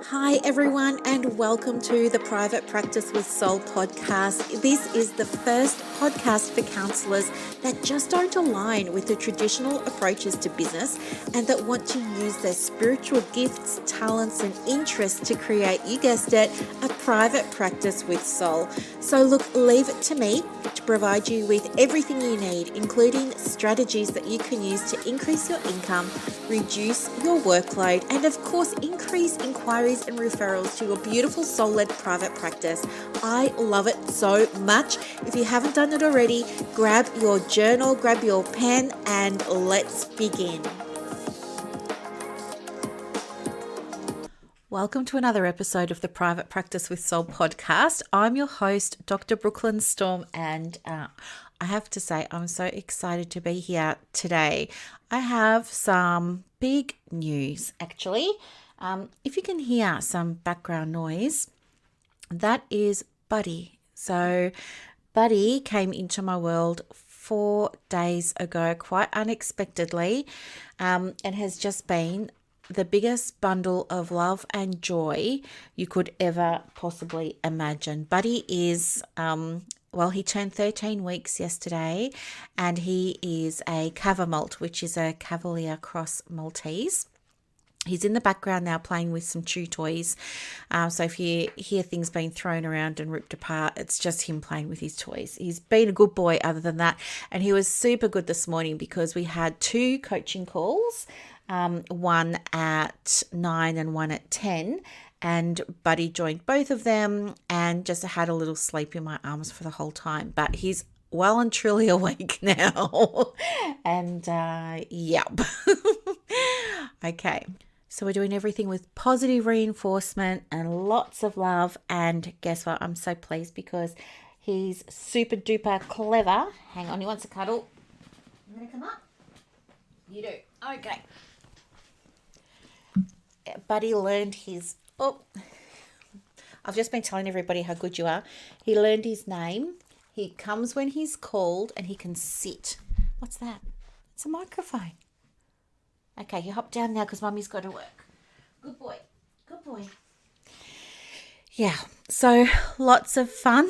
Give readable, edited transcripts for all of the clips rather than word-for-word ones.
Hi, everyone, and welcome to the Private Practice with Soul podcast. This is the first podcast for counsellors that just don't align with the traditional approaches to business and that want to use their spiritual gifts, talents, and interests to create, you guessed it, a private practice with soul. So, look, leave it to me to provide you with everything you need, including strategies that you can use to increase your income, reduce your workload, and of course, increase inquiries and referrals to your beautiful soul-led private practice. I love it so much. If you haven't done it already, grab your journal, grab your pen, and let's begin. Welcome to another episode of the Private Practice with Soul podcast. I'm your host, Dr. Brooklyn Storm, and I have to say I'm so excited to be here today. I have some big news, actually. If you can hear some background noise, that is Buddy. So Buddy came into my world 4 days ago, quite unexpectedly, and has just been the biggest bundle of love and joy you could ever possibly imagine. Buddy is, he turned 13 weeks yesterday, and he is a Cavamalt, which is a Cavalier Cross Maltese. He's in the background now playing with some chew toys. So if you hear things being thrown around and ripped apart, it's just him playing with his toys. He's been a good boy other than that. And he was super good this morning because we had 2 coaching calls, one at 9 and one at 10. And Buddy joined both of them and just had a little sleep in my arms for the whole time. But he's well and truly awake now. And yep. Okay. So we're doing everything with positive reinforcement and lots of love. And guess what? I'm so pleased because he's super duper clever. Hang on, he wants a cuddle. You want to come up? You do. Okay. Buddy learned his... I've just been telling everybody how good you are. He learned his name. He comes when he's called and he can sit. What's that? It's a microphone. Okay, you hop down now because Mummy's got to work. Good boy. Good boy. Yeah, so lots of fun.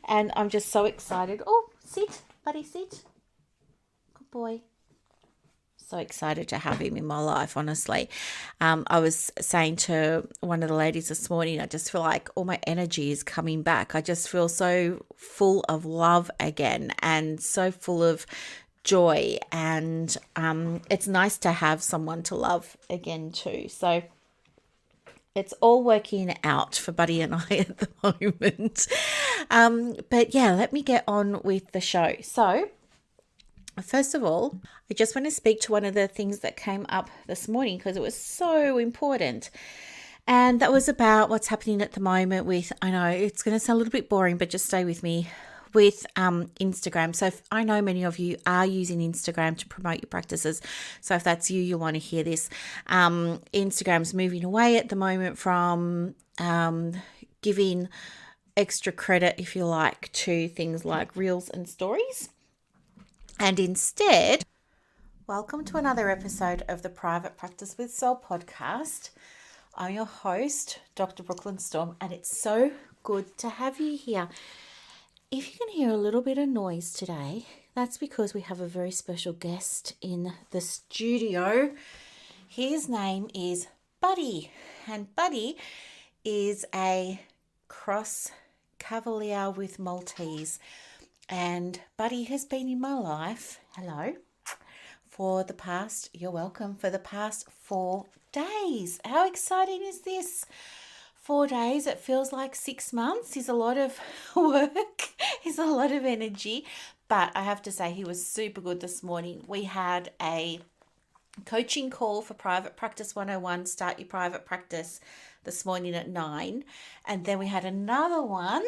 And I'm just so excited. Oh, sit, Buddy, sit. Good boy. So excited to have him in my life, honestly. I was saying to one of the ladies this morning, I just feel like all my energy is coming back. I just feel so full of love again and so full of joy, and it's nice to have someone to love again too. So it's all working out for Buddy and I at the moment. But yeah, let me get on with the show. So first of all, I just want to speak to one of the things that came up this morning because it was so important. And that was about what's happening at the moment with, I know it's going to sound a little bit boring, but just stay with me, with Instagram. So I know many of you are using Instagram to promote your practices. So if that's you, you'll want to hear this. Instagram's moving away at the moment from giving extra credit, if you like, to things like Reels and Stories. And instead, welcome to another episode of the Private Practice with Soul podcast. I'm your host, Dr. Brooklyn Storm, and it's so good to have you here. If you can hear a little bit of noise today, that's because we have a very special guest in the studio. His name is Buddy, and Buddy is a cross Cavalier with Maltese. And Buddy has been in my life, you're welcome, for the past 4 days. How exciting is this? 4 days, it feels like 6 months, is a lot of work, is a lot of energy. But I have to say, he was super good this morning. We had a coaching call for Private Practice 101, Start Your Private Practice, this morning at 9. And then we had another one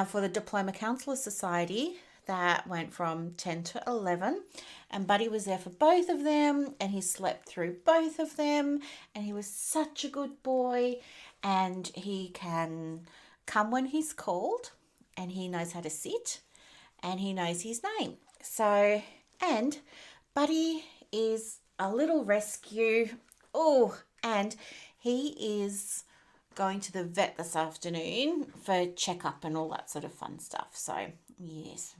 for the Diploma Counsellor Society that went from 10 to 11, and Buddy was there for both of them, and he slept through both of them, and he was such a good boy, and he can come when he's called, and he knows how to sit, and he knows his name. So, and Buddy is a little rescue. Oh, and He is going to the vet this afternoon for checkup and all that sort of fun stuff. So, yes,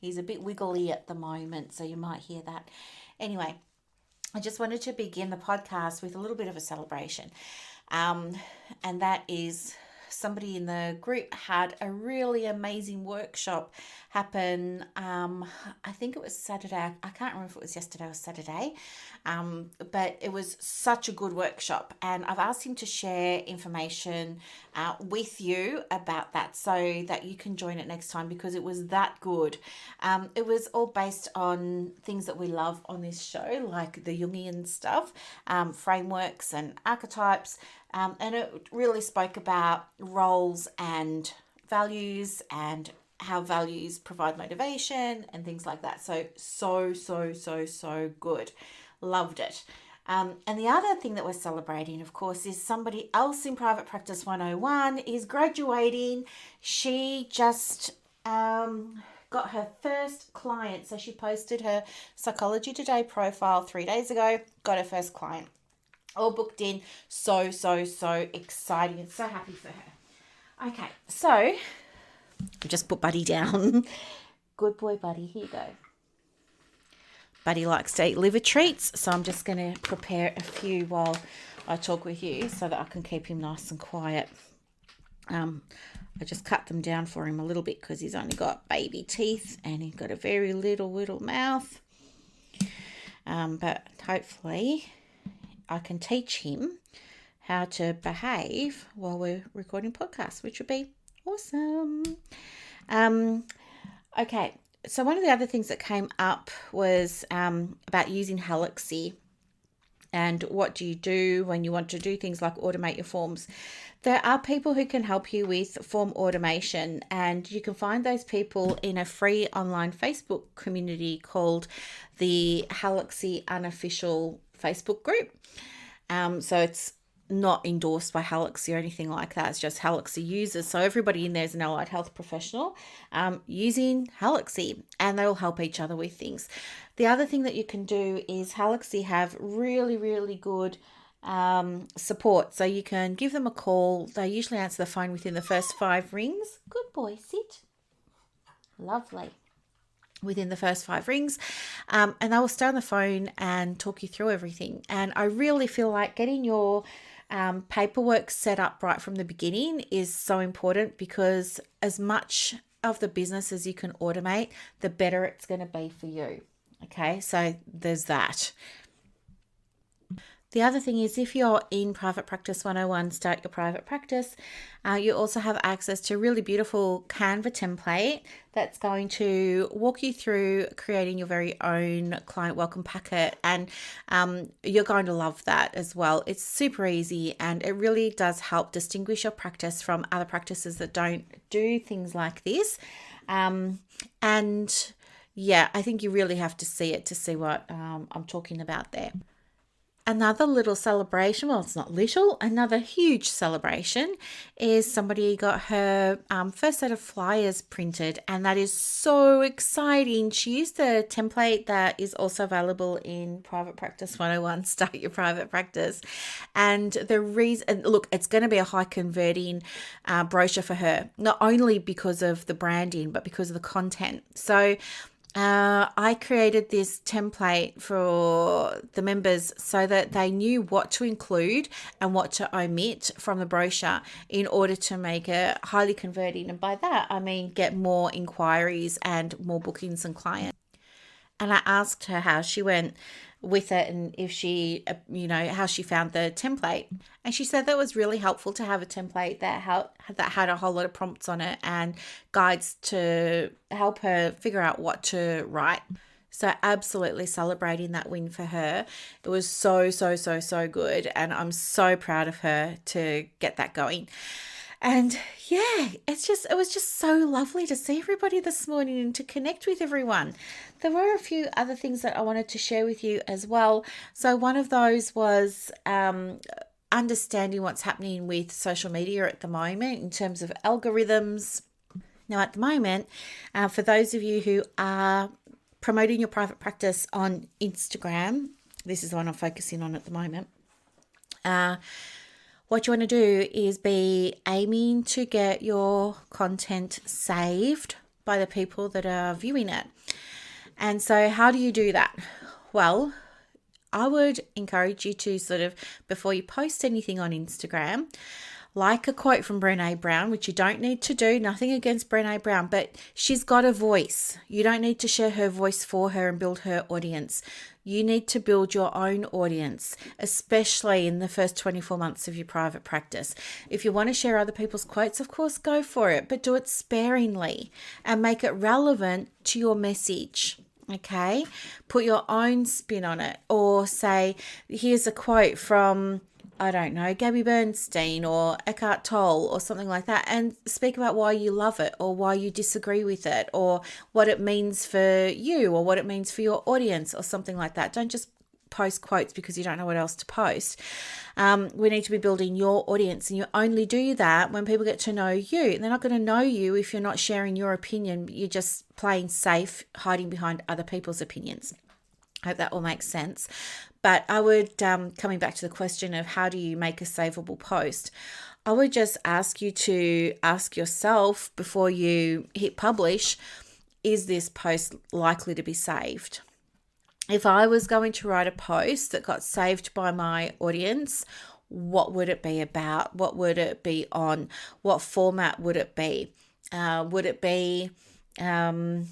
he's a bit wiggly at the moment, so you might hear that. Anyway, I just wanted to begin the podcast with a little bit of a celebration. And that is somebody in the group had a really amazing workshop happen. I think it was Saturday. I can't remember if it was yesterday or Saturday, but it was such a good workshop. And I've asked him to share information with you about that so that you can join it next time, because it was that good. It was all based on things that we love on this show, like the Jungian stuff, frameworks and archetypes. And it really spoke about roles and values and how values provide motivation and things like that. So good. Loved it. And the other thing that we're celebrating, of course, is somebody else in Private Practice 101 is graduating. She just got her first client. So she posted her Psychology Today profile 3 days ago, got her first client. All booked in. So exciting. So happy for her. Okay, so I just put Buddy down. Good boy, Buddy. Here you go. Buddy likes to eat liver treats, so I'm just going to prepare a few while I talk with you so that I can keep him nice and quiet. I just cut them down for him a little bit because he's only got baby teeth and he's got a very little mouth. But hopefully I can teach him how to behave while we're recording podcasts, which would be awesome. Okay, so one of the other things that came up was about using Halaxy and what do you do when you want to do things like automate your forms. There are people who can help you with form automation, and you can find those people in a free online Facebook community called the Halaxy Unofficial Facebook group. So it's not endorsed by Halaxy or anything like that. It's just Halaxy users. So everybody in there is an allied health professional using Halaxy, and they'll help each other with things. The other thing that you can do is Halaxy have really good support. So you can give them a call. They usually answer the phone within the first 5 rings. Good boy, sit. Lovely. Within the first 5 rings, and they will stay on the phone and talk you through everything. And I really feel like getting your paperwork set up right from the beginning is so important, because as much of the business as you can automate, the better it's going to be for you. Okay, so there's that. The other thing is, if you're in Private Practice 101, Start Your Private Practice, you also have access to a really beautiful Canva template that's going to walk you through creating your very own client welcome packet. And you're going to love that as well. It's super easy, and it really does help distinguish your practice from other practices that don't do things like this. And yeah, I think you really have to see it to see what I'm talking about there. Another little celebration, well, it's not little, another huge celebration is somebody got her first set of flyers printed, and that is so exciting. She used the template that is also available in Private Practice 101, Start Your Private Practice. And the reason, look, it's going to be a high converting brochure for her, not only because of the branding, but because of the content. So I created this template for the members so that they knew what to include and what to omit from the brochure in order to make it highly converting. And by that, I mean get more inquiries and more bookings and clients. And I asked her how she went with it and if she, how she found the template. And she said that was really helpful to have a template that had a whole lot of prompts on it and guides to help her figure out what to write. So absolutely celebrating that win for her. It was so good. And I'm so proud of her to get that going. And yeah, it was just so lovely to see everybody this morning and to connect with everyone. There were a few other things that I wanted to share with you as well. So one of those was understanding what's happening with social media at the moment in terms of algorithms. Now, at the moment, for those of you who are promoting your private practice on Instagram, this is the one I'm focusing on at the moment. what you want to do is be aiming to get your content saved by the people that are viewing it. And so how do you do that? Well, I would encourage you to sort of, before you post anything on Instagram, like a quote from Brené Brown, which you don't need to do, nothing against Brené Brown, but she's got a voice. You don't need to share her voice for her and build her audience. You need to build your own audience, especially in the first 24 months of your private practice. If you want to share other people's quotes, of course, go for it, but do it sparingly and make it relevant to your message. Okay, put your own spin on it, or say, here's a quote from, I don't know, Gabby Bernstein or Eckhart Tolle or something like that, and speak about why you love it or why you disagree with it or what it means for you or what it means for your audience or something like that. Don't just post quotes because you don't know what else to post. We need to be building your audience, and you only do that when people get to know you. And they're not going to know you if you're not sharing your opinion. You're just playing safe, hiding behind other people's opinions. I hope that all makes sense. But I would, coming back to the question of how do you make a savable post, I would just ask you to ask yourself before you hit publish, is this post likely to be saved? If I was going to write a post that got saved by my audience, what would it be about? What would it be on? What format would it be? Would it be, I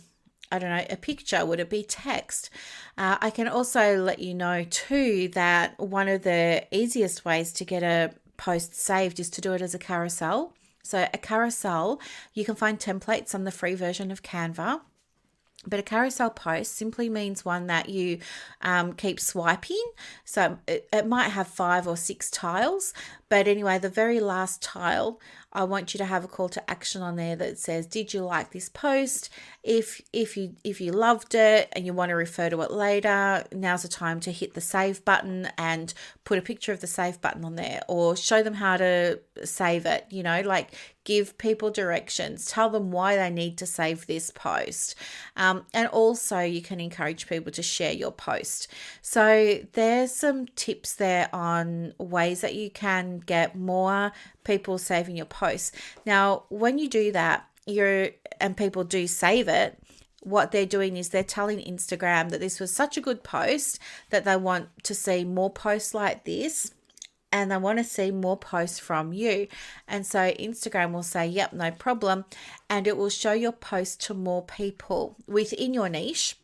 don't know, a picture? Would it be text? I can also let you know too that one of the easiest ways to get a post saved is to do it as a carousel. So a carousel, you can find templates on the free version of Canva. But a carousel post simply means one that you keep swiping. So it might have 5 or 6 tiles. But anyway, the very last tile, I want you to have a call to action on there that says, did you like this post? If you loved it and you want to refer to it later, now's the time to hit the save button and put a picture of the save button on there, or show them how to save it, like give people directions, tell them why they need to save this post. And also you can encourage people to share your post. So there's some tips there on ways that you can get more people saving your posts. Now, when you do that, and people do save it, what they're doing is they're telling Instagram that this was such a good post that they want to see more posts like this, and they want to see more posts from you. And so Instagram will say, yep, no problem. And it will show your post to more people within your niche,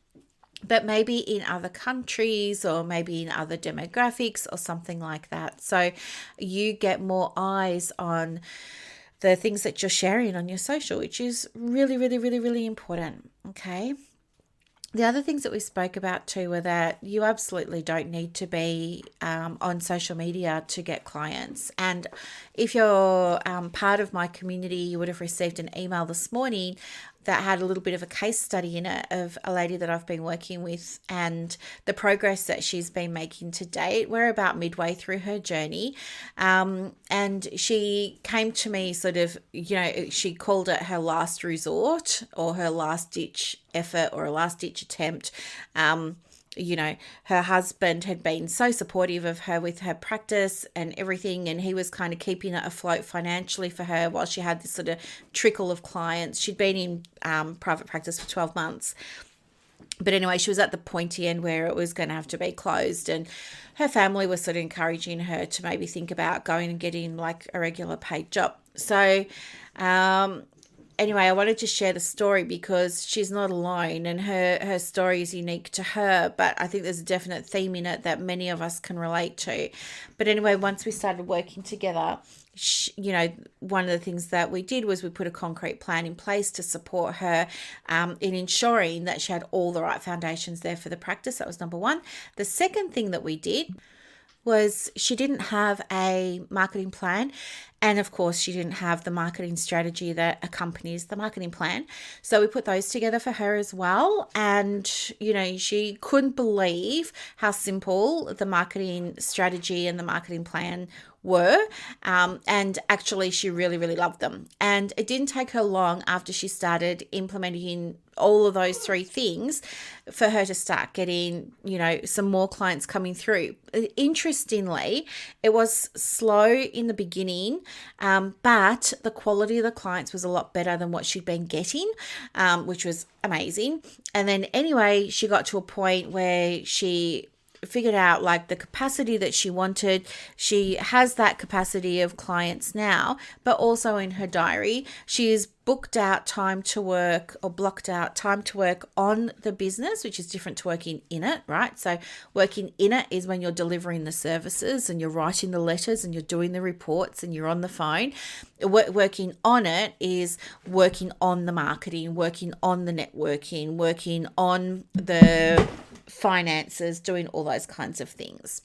but maybe in other countries or maybe in other demographics or something like that. So you get more eyes on the things that you're sharing on your social, which is really, really, really, really important. Okay. The other things that we spoke about too were that you absolutely don't need to be on social media to get clients. And if you're part of my community, you would have received an email this morning that had a little bit of a case study in it of a lady that I've been working with and the progress that she's been making to date. We're about midway through her journey. And she came to me sort of, she called it her last resort or her last ditch effort or a last ditch attempt. Her husband had been so supportive of her with her practice and everything, and he was kind of keeping it afloat financially for her while she had this sort of trickle of clients. She'd been in private practice for 12 months. But anyway, she was at the pointy end where it was going to have to be closed, and her family was sort of encouraging her to maybe think about going and getting like a regular paid job. So, anyway, I wanted to share the story because she's not alone and her story is unique to her, but I think there's a definite theme in it that many of us can relate to. But anyway, once we started working together, one of the things that we did was we put a concrete plan in place to support her in ensuring that she had all the right foundations there for the practice. That was number one. The second thing that we did was she didn't have a marketing plan, And of course, she didn't have the marketing strategy that accompanies the marketing plan. So we put those together for her as well. And, she couldn't believe how simple the marketing strategy and the marketing plan were. And actually, she really, really loved them. And it didn't take her long after she started implementing all of those three things for her to start getting, some more clients coming through. Interestingly, it was slow in the beginning, but the quality of the clients was a lot better than what she'd been getting, which was amazing. And then anyway, she got to a point where she figured out like the capacity that she wanted. She has that capacity of clients now, but also in her diary, she is booked out time to work or blocked out time to work on the business, which is different to working in it, right? So working in it is when you're delivering the services and you're writing the letters and you're doing the reports and you're on the phone. Working on it is working on the marketing, working on the networking, working on the finances, doing all those kinds of things.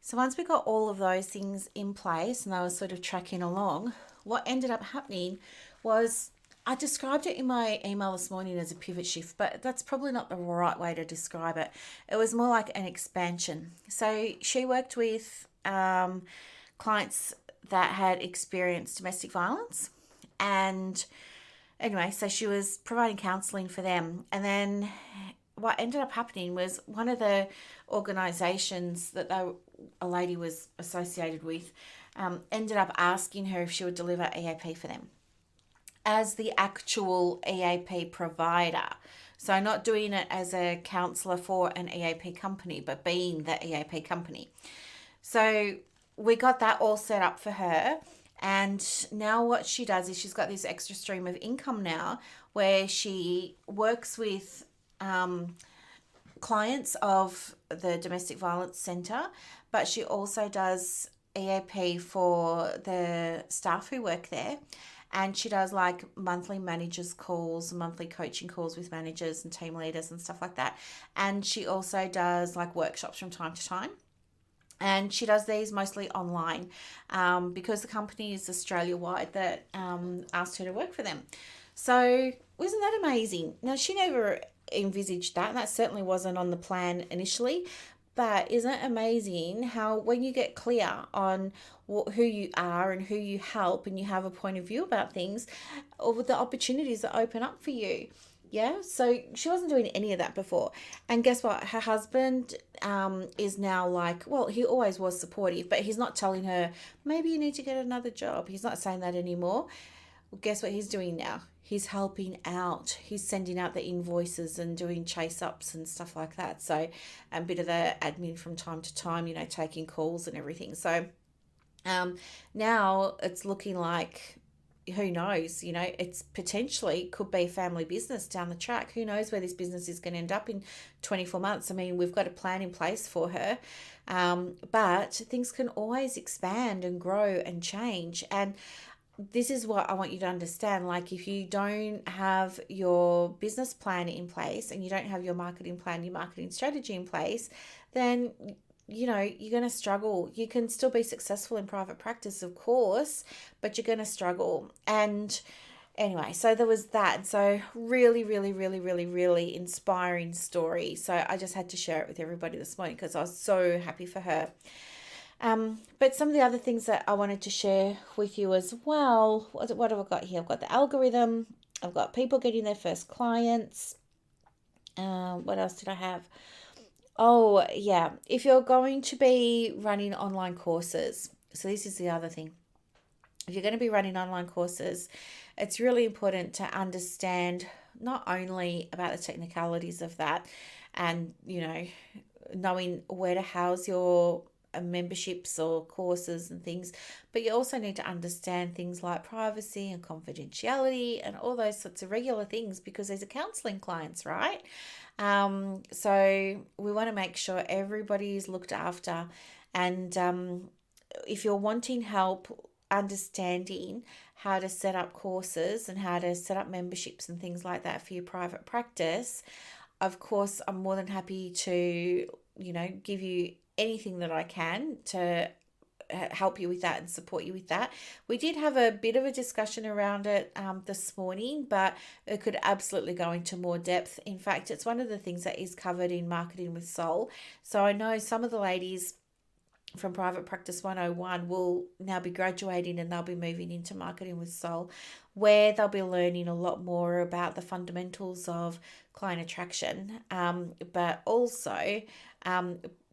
So once we got all of those things in place and I was sort of tracking along, what ended up happening was I described it in my email this morning as a pivot shift, but that's probably not the right way to describe it. It was more like an expansion. So she worked with clients that had experienced domestic violence. And anyway, so she was providing counselling for them. And then what ended up happening was one of the organisations that a lady was associated with ended up asking her if she would deliver EAP for them as the actual EAP provider. So not doing it as a counsellor for an EAP company, but being the EAP company. So we got that all set up for her. And now what she does is she's got this extra stream of income now where she works with clients of the Domestic Violence Centre, but she also does EAP for the staff who work there. And she does like monthly managers calls, monthly coaching calls with managers and team leaders and stuff like that. And she also does like workshops from time to time. And she does these mostly online because the company is Australia-wide that asked her to work for them. So wasn't that amazing? Now, she never envisaged that, and that certainly wasn't on the plan initially. But isn't it amazing how when you get clear on who you are and who you help and you have a point of view about things, or the opportunities that open up for you? Yeah, so she wasn't doing any of that before. And guess what? Her husband is now like, well, he always was supportive, but he's not telling her, maybe you need to get another job. He's not saying that anymore. Well, guess what he's doing now? He's helping out. He's sending out the invoices and doing chase ups and stuff like that. So a bit of the admin from time to time, taking calls and everything. So now it's looking like, who knows, it's potentially could be family business down the track. Who knows where this business is going to end up in 24 months. I mean, we've got a plan in place for her, but things can always expand and grow and change. And this is what I want you to understand. Like, if you don't have your business plan in place and you don't have your marketing plan, your marketing strategy in place, then you're going to struggle. You can still be successful in private practice, of course, but you're going to struggle. And anyway, so there was that. So really, really, really, really, really inspiring story. So I just had to share it with everybody this morning because I was so happy for her. But some of the other things that I wanted to share with you as well, what have I got here? I've got the algorithm. I've got people getting their first clients. What else did I have? Oh, yeah. If you're going to be running online courses, so this is the other thing. If you're going to be running online courses, it's really important to understand not only about the technicalities of that and, knowing where to house your memberships or courses and things, but you also need to understand things like privacy and confidentiality and all those sorts of regular things because these are counseling clients, right? So we want to make sure everybody is looked after. And if you're wanting help understanding how to set up courses and how to set up memberships and things like that for your private practice, of course, I'm more than happy to, give you anything that I can to help you with that and support you with that. We did have a bit of a discussion around it this morning, but it could absolutely go into more depth. In fact, it's one of the things that is covered in Marketing with Soul. So I know some of the ladies from Private Practice 101 will now be graduating and they'll be moving into Marketing with Soul, where they'll be learning a lot more about the fundamentals of client attraction, but also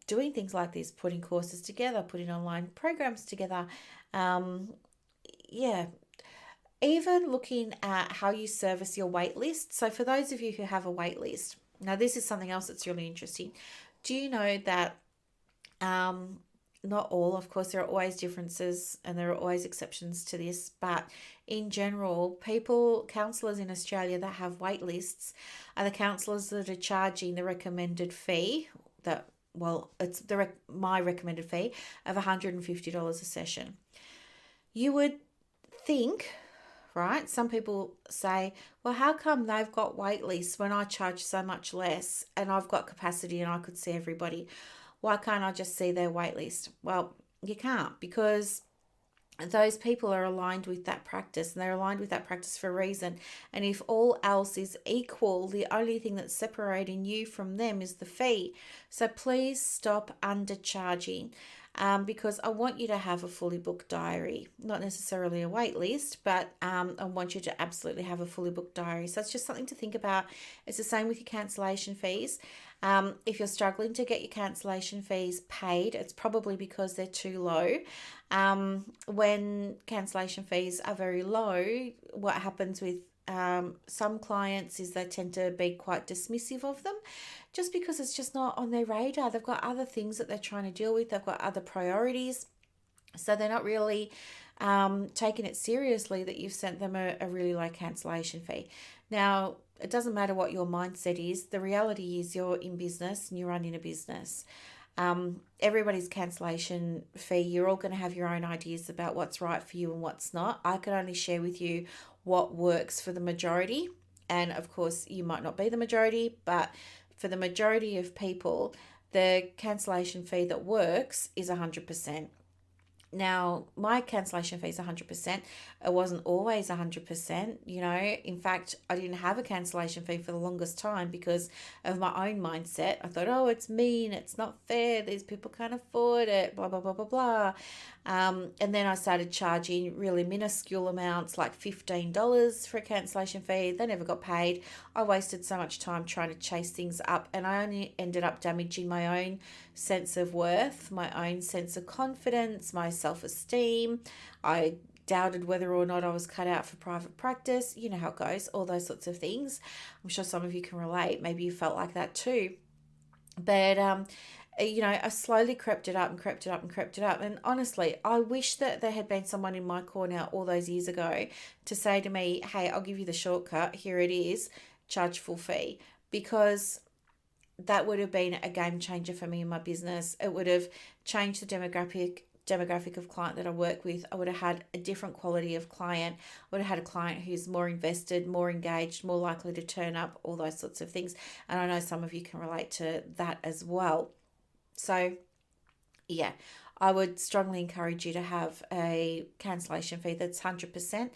doing things like this, putting courses together, putting online programs together. Yeah, even looking at how you service your wait list. So for those of you who have a wait list, now this is something else that's really interesting. Do you know that not all, of course, there are always differences and there are always exceptions to this, but in general, counselors in Australia that have wait lists are the counselors that are charging the recommended fee it's my recommended fee of $150 a session. You would think, right? Some people say, well, how come they've got wait lists when I charge so much less and I've got capacity and I could see everybody? Why can't I just see their wait list? Well, you can't, because those people are aligned with that practice, and they're aligned with that practice for a reason. And if all else is equal, the only thing that's separating you from them is the fee. So please stop undercharging. Because I want you to have a fully booked diary, not necessarily a wait list, but I want you to absolutely have a fully booked diary. So it's just something to think about. It's the same with your cancellation fees. If you're struggling to get your cancellation fees paid, it's probably because they're too low. When cancellation fees are very low, what happens with some clients is they tend to be quite dismissive of them, just because it's just not on their radar. They've got other things that they're trying to deal with. They've got other priorities. So they're not really taking it seriously that you've sent them a really low cancellation fee. Now, it doesn't matter what your mindset is. The reality is you're in business and you're running a business. Everybody's cancellation fee, you're all going to have your own ideas about what's right for you and what's not. I can only share with you what works for the majority. And of course, you might not be the majority, but for the majority of people, the cancellation fee that works is 100%. Now, my cancellation fee is 100%. It wasn't always 100%. In fact, I didn't have a cancellation fee for the longest time because of my own mindset. I thought, oh, it's mean, it's not fair, these people can't afford it, blah, blah, blah, blah, blah. And then I started charging really minuscule amounts, like $15 for a cancellation fee. They never got paid. I wasted so much time trying to chase things up, and I only ended up damaging my own sense of worth, my own sense of confidence, my self-esteem. I doubted whether or not I was cut out for private practice. You know how it goes, all those sorts of things. I'm sure some of you can relate. Maybe you felt like that too. But I slowly crept it up and crept it up and crept it up. And honestly, I wish that there had been someone in my corner all those years ago to say to me, hey, I'll give you the shortcut. Here it is. Charge full fee. Because that would have been a game changer for me in my business. It would have changed the demographic of client that I work with. I would have had a different quality of client. I would have had a client who's more invested, more engaged, more likely to turn up, all those sorts of things. And I know some of you can relate to that as well. So, yeah, I would strongly encourage you to have a cancellation fee that's 100%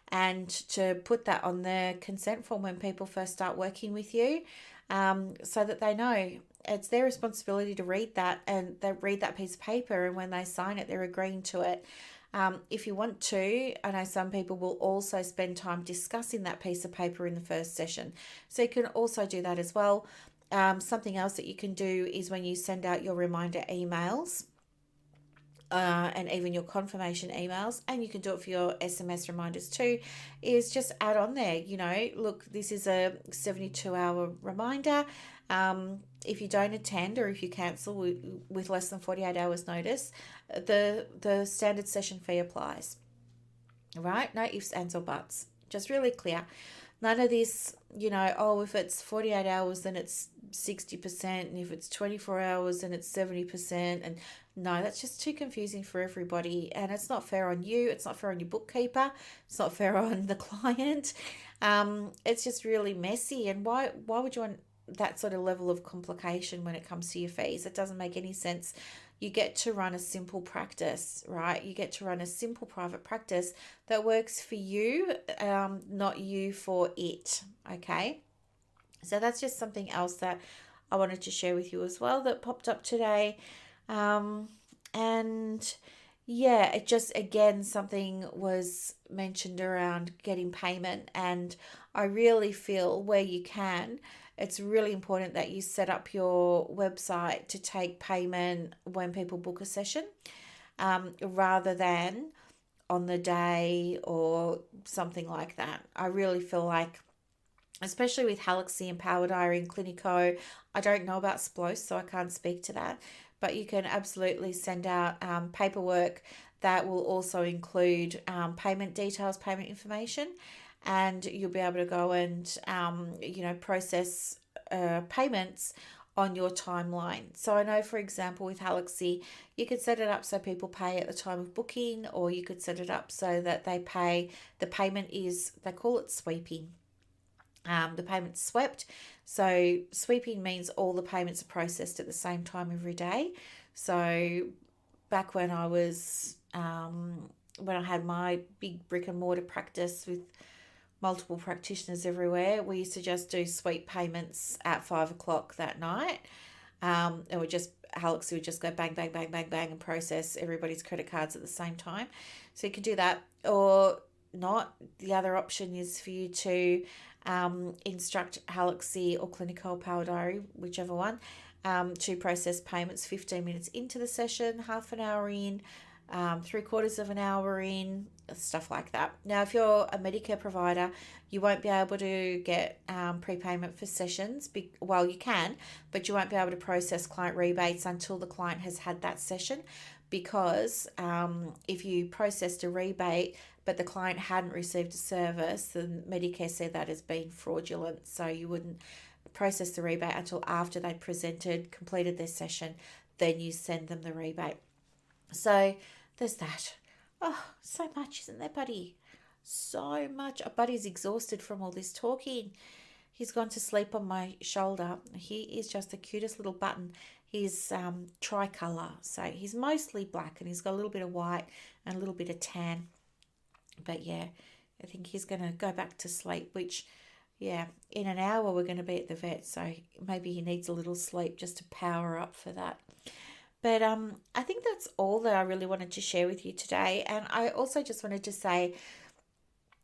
and to put that on the consent form when people first start working with you, so that they know it's their responsibility to read that, and they read that piece of paper, and when they sign it, they're agreeing to it. If you want to, I know some people will also spend time discussing that piece of paper in the first session. So you can also do that as well. Something else that you can do is when you send out your reminder emails, and even your confirmation emails, and you can do it for your SMS reminders too, is just add on there, look, this is a 72-hour reminder. If you don't attend or if you cancel with less than 48 hours notice, the standard session fee applies. Right? No ifs, ands, or buts. Just really clear. None of this, if it's 48 hours, then it's 60%. And if it's 24 hours, then it's 70%. And no, that's just too confusing for everybody. And it's not fair on you. It's not fair on your bookkeeper. It's not fair on the client. It's just really messy. And why would you want that sort of level of complication when it comes to your fees? It doesn't make any sense. you get to run a simple practice, right? You get to run a simple private practice that works for you, not you for it, okay? So that's just something else that I wanted to share with you as well that popped up today. And yeah, it just, again, something was mentioned around getting payment. And I really feel where you can, it's really important that you set up your website to take payment when people book a session, rather than on the day or something like that. I really feel like, especially with Halaxy and Power Diary and Clinico. I don't know about Splos, so I can't speak to that. But you can absolutely send out paperwork that will also include payment details, payment information, and you'll be able to go and process payments on your timeline. So I know, for example, with Halaxy, you could set it up so people pay at the time of booking, or you could set it up so that they pay, the payment is, they call it sweeping. The payment's swept. So sweeping means all the payments are processed at the same time every day. So back when I was when I had my big brick and mortar practice with multiple practitioners everywhere, we used to just do sweep payments at 5 o'clock that night. And we just, Alex would just go bang, bang, bang, bang, bang, and process everybody's credit cards at the same time. So you can do that, or not. The other option is for you to instruct Halaxy or Clinical Power Diary, whichever one, to process payments 15 minutes into the session, half an hour in, 3/4 of an hour in, stuff like that. Now, if you're a Medicare provider, you won't be able to get prepayment for sessions. Well, you can, but you won't be able to process client rebates until the client has had that session, because if you processed a rebate but the client hadn't received a service, then Medicare said that as being fraudulent. So you wouldn't process the rebate until after they'd completed their session. Then you send them the rebate. So there's that. Oh, so much, isn't there, Buddy? So much. Buddy's exhausted from all this talking. He's gone to sleep on my shoulder. He is just the cutest little button. He's tricolour, so he's mostly black and he's got a little bit of white and a little bit of tan. But yeah, I think he's going to go back to sleep, which, yeah, in an hour we're going to be at the vet, so maybe he needs a little sleep just to power up for that. But I think that's all that I really wanted to share with you today. And I also just wanted to say,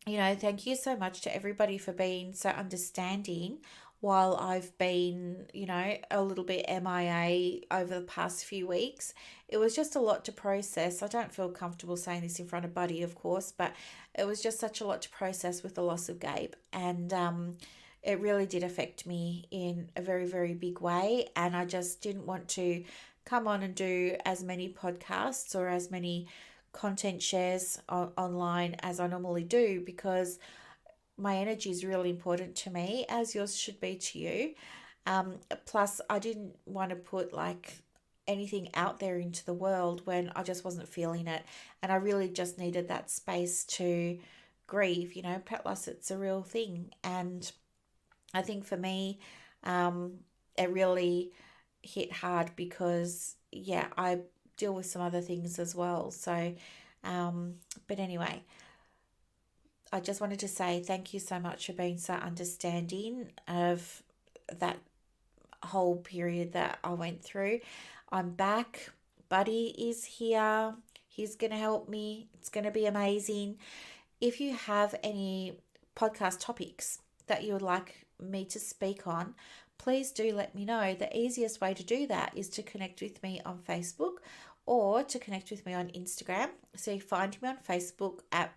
thank you so much to everybody for being so understanding while I've been, a little bit MIA over the past few weeks. It was just a lot to process. I don't feel comfortable saying this in front of Buddy, of course, but it was just such a lot to process with the loss of Gabe. And it really did affect me in a very, very big way. And I just didn't want to come on and do as many podcasts or as many content shares online as I normally do, because my energy is really important to me, as yours should be to you. Plus, I didn't want to put anything out there into the world when I just wasn't feeling it. And I really just needed that space to grieve. Pet loss, it's a real thing. And I think for me, it really hit hard because, yeah, I deal with some other things as well. So, but anyway, I just wanted to say thank you so much for being so understanding of that whole period that I went through. I'm back. Buddy is here. He's going to help me. It's going to be amazing. If you have any podcast topics that you would like me to speak on, please do let me know. The easiest way to do that is to connect with me on Facebook or to connect with me on Instagram. So you find me on Facebook at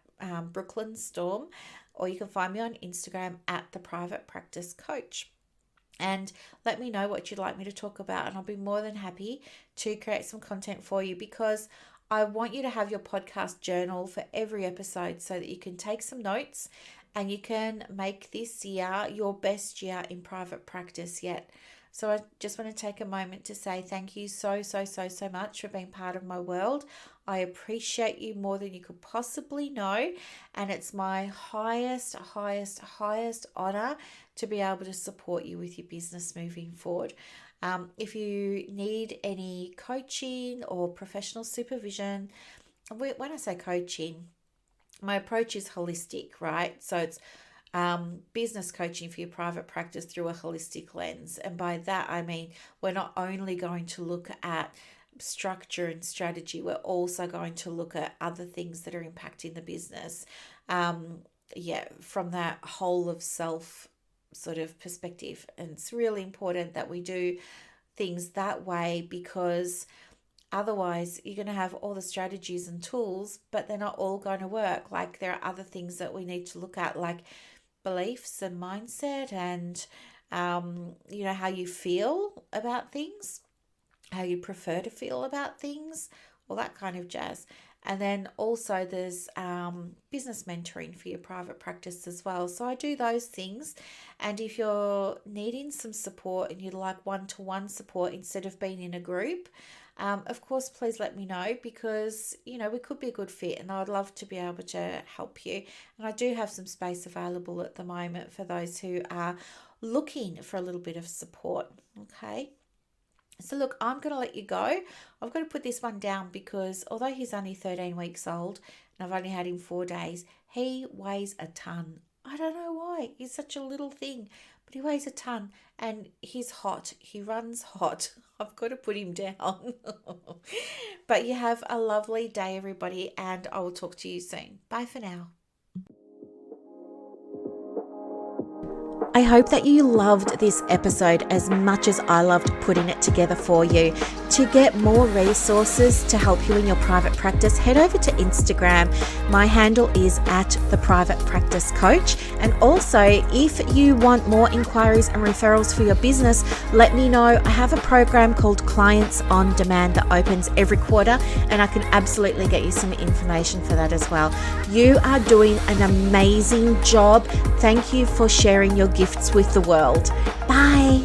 Brooklyn Storm, or you can find me on Instagram at The Private Practice Coach. And let me know what you'd like me to talk about, and I'll be more than happy to create some content for you, because I want you to have your podcast journal for every episode so that you can take some notes and you can make this year your best year in private practice yet. So I just want to take a moment to say thank you so much for being part of my world. I appreciate you more than you could possibly know. And it's my highest honor to be able to support you with your business moving forward. If you need any coaching or professional supervision, when I say coaching, my approach is holistic, right? So it's business coaching for your private practice through a holistic lens. And by that, I mean, we're not only going to look at structure and strategy, we're also going to look at other things that are impacting the business. From that whole of self sort of perspective. And it's really important that we do things that way, because otherwise you're going to have all the strategies and tools, but they're not all going to work. Like, there are other things that we need to look at, like beliefs and mindset, and how you feel about things, how you prefer to feel about things, all that kind of jazz. And then also there's business mentoring for your private practice as well. So I do those things. And if you're needing some support and you'd like one-to-one support instead of being in a group, of course, please let me know, because, we could be a good fit and I'd love to be able to help you. And I do have some space available at the moment for those who are looking for a little bit of support. Okay. So look, I'm going to let you go. I've got to put this one down because although he's only 13 weeks old and I've only had him 4 days, he weighs a ton. I don't know why. He's such a little thing, but he weighs a ton and he's hot. He runs hot. I've got to put him down. But you have a lovely day, everybody, and I will talk to you soon. Bye for now. I hope that you loved this episode as much as I loved putting it together for you. To get more resources to help you in your private practice, head over to Instagram. My handle is @theprivatepracticecoach. And also, if you want more inquiries and referrals for your business, let me know. I have a program called Clients on Demand that opens every quarter, and I can absolutely get you some information for that as well. You are doing an amazing job. Thank you for sharing your gifts with the world. Bye.